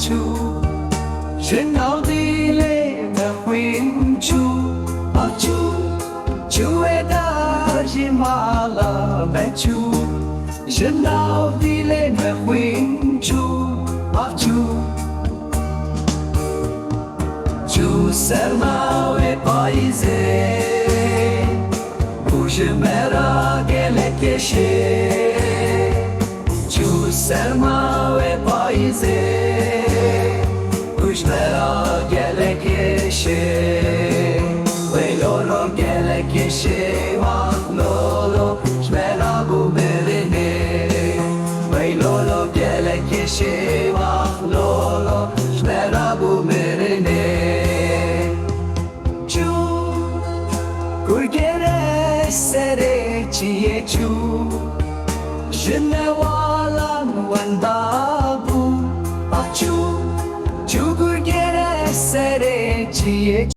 chu Trên áo đi lệ và khuyên chu Áo chu e đã chỉ mà là mẹ chu Trên áo đi lệ và khuyên chu Áo chu serma ve paize Kuj mera gele keşe Chu serma ve paize Kuj mera gele keşe Ve lolo gele keşe Vah lolo Jmera bu merene Ve lolo gele keşe Vah lolo Jmera bu merene Kurgere sere chiye chu Jinewala wandabu Achu Chu kurgere sere chiye